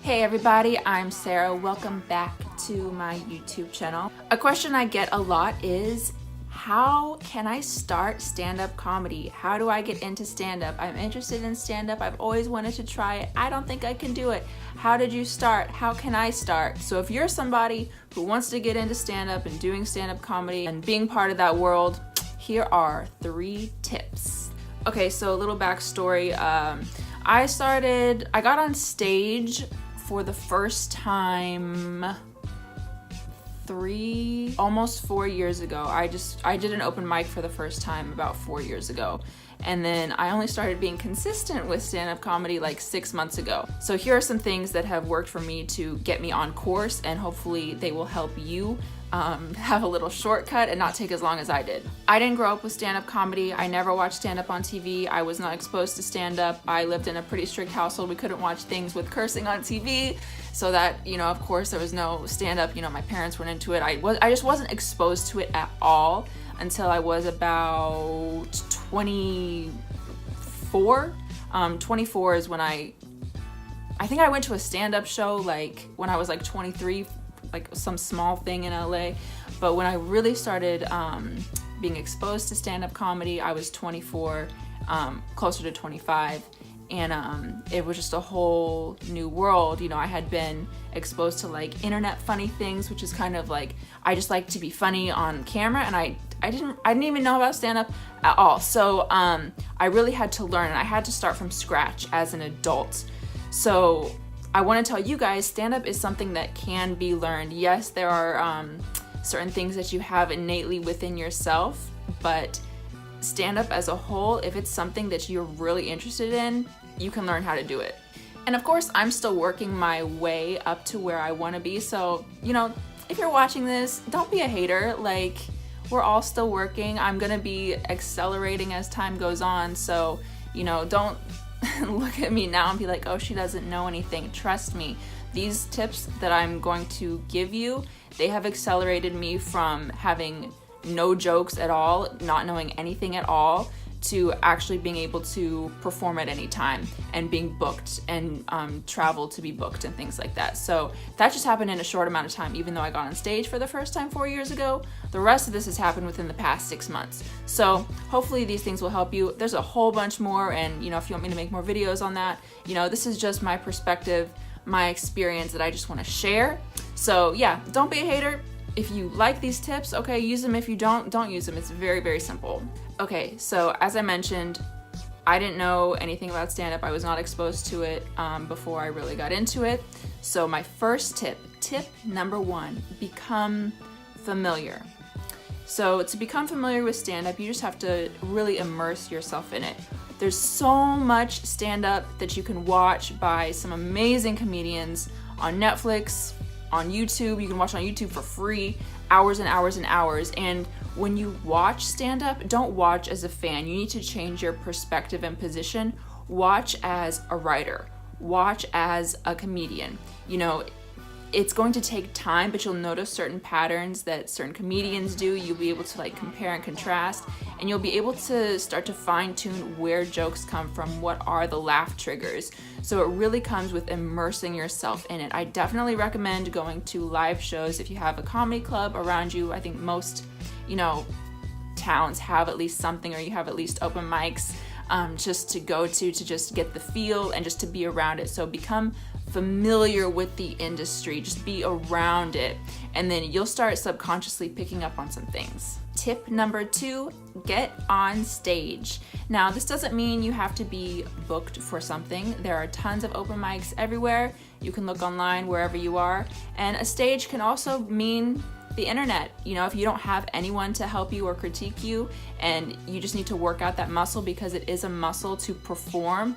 Hey everybody, I'm Sarah. Welcome back to my YouTube channel. A question I get a lot is, how can I start stand-up comedy? How do I get into stand-up? I'm interested in stand-up. I've always wanted to try it. I don't think I can do it. How did you start? How can I start? So if you're somebody who wants to get into stand-up and doing stand-up comedy and being part of that world, here are 3 tips. Okay, so a little backstory. I got on stage for the first time almost 4 years ago. I did an open mic for the first time about 4 years ago. And then I only started being consistent with stand-up comedy like 6 months ago. So here are some things that have worked for me to get me on course, and hopefully they will help you have a little shortcut and not take as long as I did. I didn't grow up with stand-up comedy. I never watched stand-up on TV. I was not exposed to stand-up. I lived in a pretty strict household. We couldn't watch things with cursing on TV. So that, of course, there was no stand-up. My parents weren't into it. I just wasn't exposed to it at all until I was about 24. 24 is when I think I went to a stand-up show like when I was like 23, like some small thing in LA. But when I really started being exposed to stand-up comedy, I was 24, closer to 25. And it was just a whole new world. I had been exposed to like internet funny things, which is kind of like, I just like to be funny on camera, and I didn't even know about stand-up at all. So I really had to learn, and I had to start from scratch as an adult. So I want to tell you guys, stand-up is something that can be learned. Yes, there are certain things that you have innately within yourself, but stand-up as a whole, if it's something that you're really interested in, you can learn how to do it. And of course, I'm still working my way up to where I want to be. So, if you're watching this, don't be a hater. Like, we're all still working. I'm going to be accelerating as time goes on. So, don't look at me now and be like, oh, she doesn't know anything. Trust me, these tips that I'm going to give you, they have accelerated me from having no jokes at all, not knowing anything at all, to actually being able to perform at any time and being booked and travel to be booked and things like that. So that just happened in a short amount of time. Even though I got on stage for the first time 4 years ago, the rest of this has happened within the past 6 months. So hopefully these things will help you. There's a whole bunch more, and if you want me to make more videos on that, this is just my perspective, my experience that I just want to share. So yeah, don't be a hater. If you like these tips, okay, use them. If you don't use them. It's very, very simple. Okay, so as I mentioned, I didn't know anything about stand-up. I was not exposed to it before I really got into it. So my first tip number 1, become familiar. So to become familiar with stand-up, you just have to really immerse yourself in it. There's so much stand-up that you can watch by some amazing comedians on Netflix, on YouTube. You can watch on YouTube for free, hours and hours and hours. And when you watch stand-up, don't watch as a fan. You need to change your perspective and position. Watch as a writer. Watch as a comedian. It's going to take time, but you'll notice certain patterns that certain comedians do. You'll be able to like compare and contrast, and you'll be able to start to fine-tune where jokes come from, what are the laugh triggers. So it really comes with immersing yourself in it. I definitely recommend going to live shows if you have a comedy club around you. I think most, towns have at least something, or you have at least open mics just to go to just get the feel and just to be around it. So become familiar with the industry, just be around it, and then you'll start subconsciously picking up on some things. Tip number 2, get on stage. Now, this doesn't mean you have to be booked for something. There are tons of open mics everywhere. You can look online wherever you are, and a stage can also mean the internet. If you don't have anyone to help you or critique you, and you just need to work out that muscle, because it is a muscle to perform.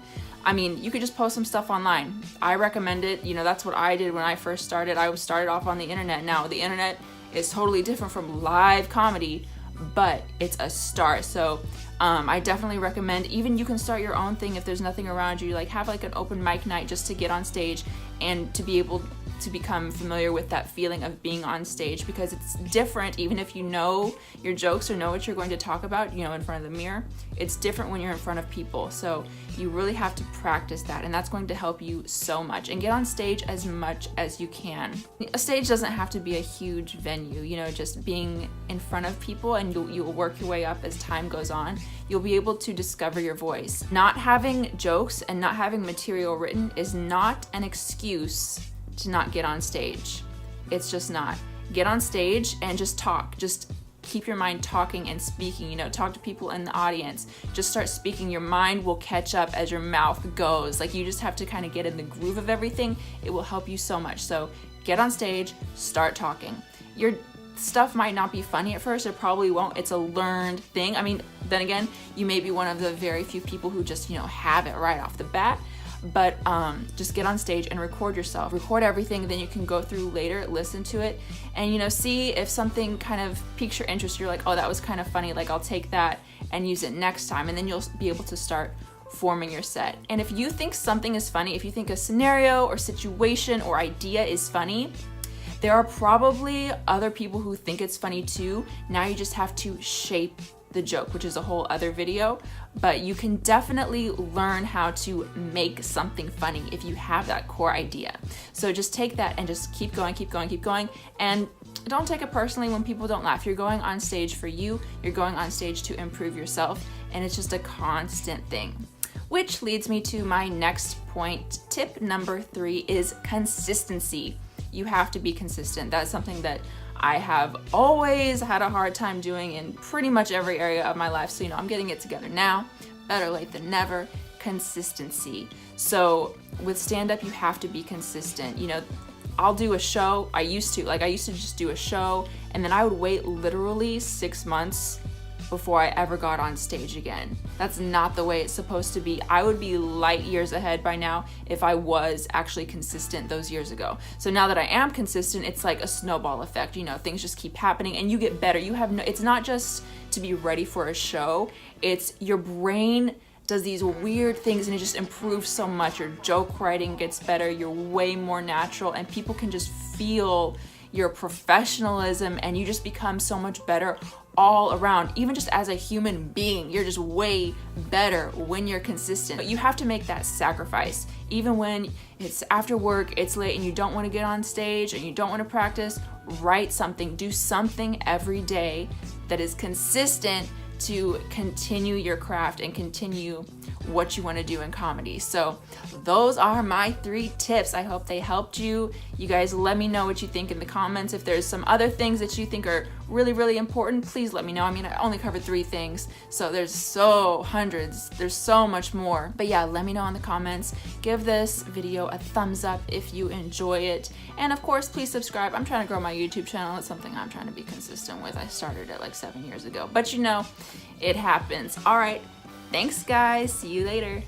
You could just post some stuff online. I recommend it. That's what I did when I first started. I started off on the internet. Now, the internet is totally different from live comedy, but it's a start. So I definitely recommend, even you can start your own thing if there's nothing around you. Like, have like an open mic night just to get on stage and to be able to become familiar with that feeling of being on stage, because it's different. Even if you know your jokes or know what you're going to talk about, you know, in front of the mirror, it's different when you're in front of people. So you really have to practice that, and that's going to help you so much. And get on stage as much as you can. A stage doesn't have to be a huge venue, you know, just being in front of people, and you'll work your way up as time goes on. You'll be able to discover your voice. Not having jokes and not having material written is not an excuse to not get on stage. It's just not. Get on stage and just talk. Just keep your mind talking and speaking, you know, talk to people in the audience. Just start speaking. Your mind will catch up as your mouth goes. Like, you just have to kind of get in the groove of everything. It will help you so much. So get on stage, start talking. Your stuff might not be funny at first. It probably won't. It's a learned thing. I mean, then again, you may be one of the very few people who just, you know, have it right off the bat. But just get on stage and record yourself. Record everything, then you can go through later, listen to it, and, you know, see if something kind of piques your interest. You're like, oh, that was kind of funny, like I'll take that and use it next time, and then you'll be able to start forming your set. And if you think something is funny, if you think a scenario or situation or idea is funny, there are probably other people who think it's funny too. Now you just have to shape the joke, which is a whole other video, but you can definitely learn how to make something funny if you have that core idea. So just take that and just keep going, keep going, keep going, and don't take it personally when people don't laugh. You're going on stage for you, you're going on stage to improve yourself, and it's just a constant thing. Which leads me to my next point. Tip number 3 is consistency. You have to be consistent. That's something that I have always had a hard time doing in pretty much every area of my life. So, you know, I'm getting it together now. Better late than never. Consistency. So with stand-up, you have to be consistent. You know, I'll do a show. I used to just do a show, and then I would wait literally 6 months before I ever got on stage again. That's not the way it's supposed to be. I would be light years ahead by now if I was actually consistent those years ago. So now that I am consistent, it's like a snowball effect. You know, things just keep happening and you get better. It's not just to be ready for a show. It's your brain does these weird things and it just improves so much. Your joke writing gets better. You're way more natural, and people can just feel your professionalism, and you just become so much better all around. Even just as a human being, you're just way better when you're consistent. But you have to make that sacrifice. Even when it's after work, it's late, and you don't want to get on stage and you don't want to practice, write something, do something every day that is consistent to continue your craft and continue what you want to do in comedy. So those are my 3 tips. I hope they helped you. You guys let me know what you think in the comments. If there's some other things that you think are really, really important, please let me know. I mean, I only covered 3 things, so there's hundreds. There's so much more. But yeah, let me know in the comments. Give this video a thumbs up if you enjoy it. And of course, please subscribe. I'm trying to grow my YouTube channel. It's something I'm trying to be consistent with. I started it like 7 years ago, but you know, it happens. All right. Thanks, guys. See you later.